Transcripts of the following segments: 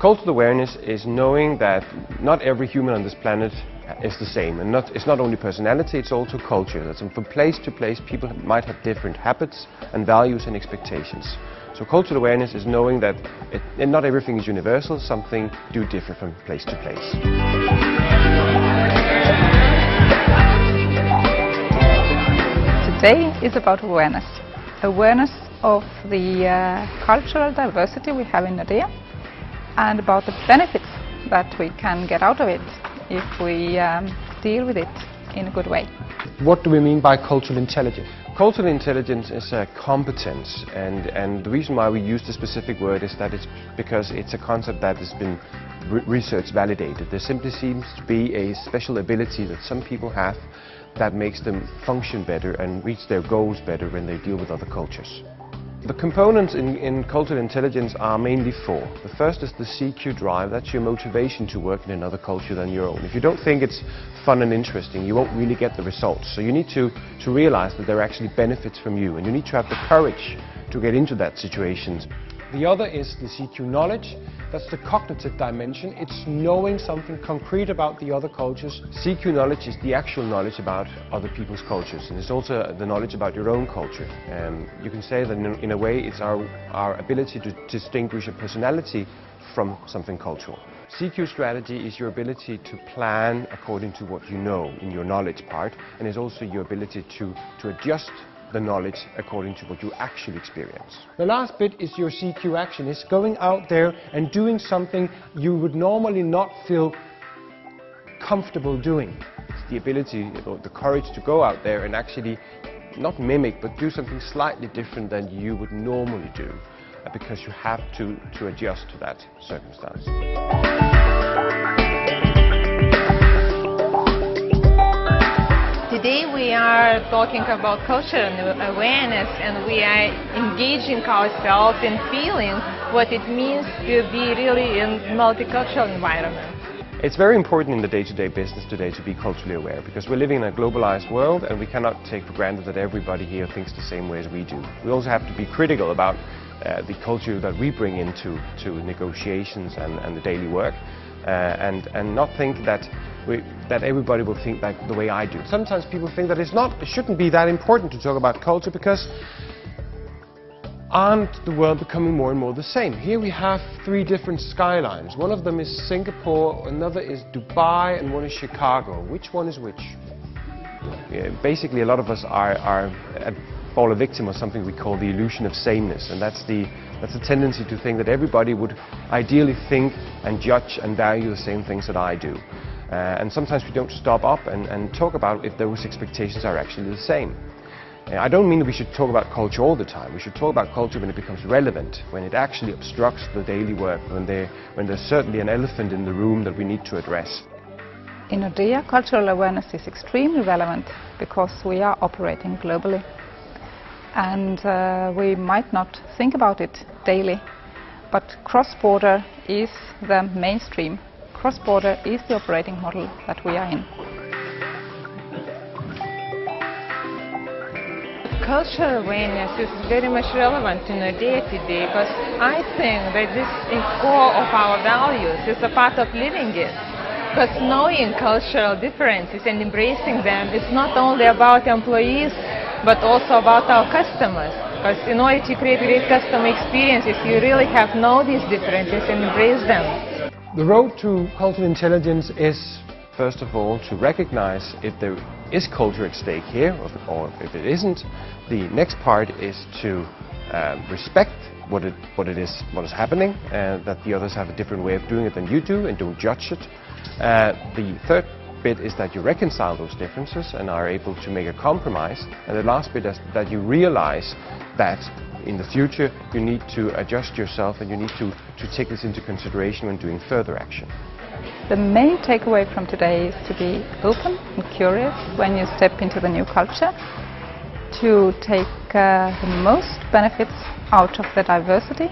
Cultural awareness is knowing that not every human on this planet is the same, and it's not only personality, it's also culture. That from place to place people might have different habits and values and expectations. So cultural awareness is knowing that not everything is universal, something do differ from place to place. Today is about awareness. Awareness of the cultural diversity we have in Nordea, and about the benefits that we can get out of it if we deal with it in a good way. What do we mean by cultural intelligence? Cultural intelligence is a competence, and the reason why we use the specific word is that it's because it's a concept that has been research validated. There simply seems to be a special ability that some people have that makes them function better and reach their goals better when they deal with other cultures. The components in cultural intelligence are mainly four. The first is the CQ drive. That's your motivation to work in another culture than your own. If you don't think it's fun and interesting, you won't really get the results. So you need to realize that there are actually benefits from you, and you need to have the courage to get into that situation. The other is the CQ knowledge. That's the cognitive dimension. It's knowing something concrete about the other cultures. CQ knowledge is the actual knowledge about other people's cultures, and it's also the knowledge about your own culture. You can say that in a way it's our ability to distinguish a personality from something cultural. CQ strategy is your ability to plan according to what you know in your knowledge part, and it's also your ability to adjust the knowledge according to what you actually experience. The last bit is your CQ action. It's going out there and doing something you would normally not feel comfortable doing. It's the ability, the courage to go out there and actually not mimic, but do something slightly different than you would normally do, because you have to adjust to that circumstance. Today we are talking about cultural awareness, and we are engaging ourselves in feeling what it means to be really in a multicultural environment. It's very important in the day-to-day business today to be culturally aware, because we're living in a globalized world and we cannot take for granted that everybody here thinks the same way as we do. We also have to be critical about the culture that we bring into negotiations and the daily work, and not think that everybody will think like the way I do. Sometimes people think that it shouldn't be that important to talk about culture, because aren't the world becoming more and more the same? Here we have three different skylines. One of them is Singapore, another is Dubai, and one is Chicago. Which one is which? Basically, a lot of us fall a victim of something we call the illusion of sameness, and that's the tendency to think that everybody would ideally think and judge and value the same things that I do. And sometimes we don't stop up and talk about if those expectations are actually the same. I don't mean that we should talk about culture all the time. We should talk about culture when it becomes relevant, when it actually obstructs the daily work, when there's certainly an elephant in the room that we need to address. In Nordea, cultural awareness is extremely relevant because we are operating globally. And we might not think about it daily, but cross-border is the mainstream. Cross-border is the operating model that we are in. Cultural awareness is very much relevant to Nordea today, because I think that this is core of our values. It's a part of living it. Because knowing cultural differences and embracing them is not only about employees, but also about our customers. Because in order to create great customer experiences, you really have to know these differences and embrace them. The road to cultural intelligence is, first of all, to recognize if there is culture at stake here, or if it isn't. The next part is to respect what is happening, that the others have a different way of doing it than you do, and don't judge it. The third bit is that you reconcile those differences and are able to make a compromise. And the last bit is that you realize that in the future you need to adjust yourself, and you need to take this into consideration when doing further action. The main takeaway from today is to be open and curious when you step into the new culture, to take the most benefits out of the diversity,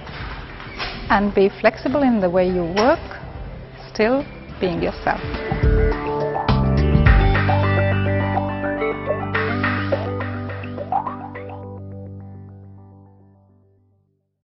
and be flexible in the way you work, still being yourself.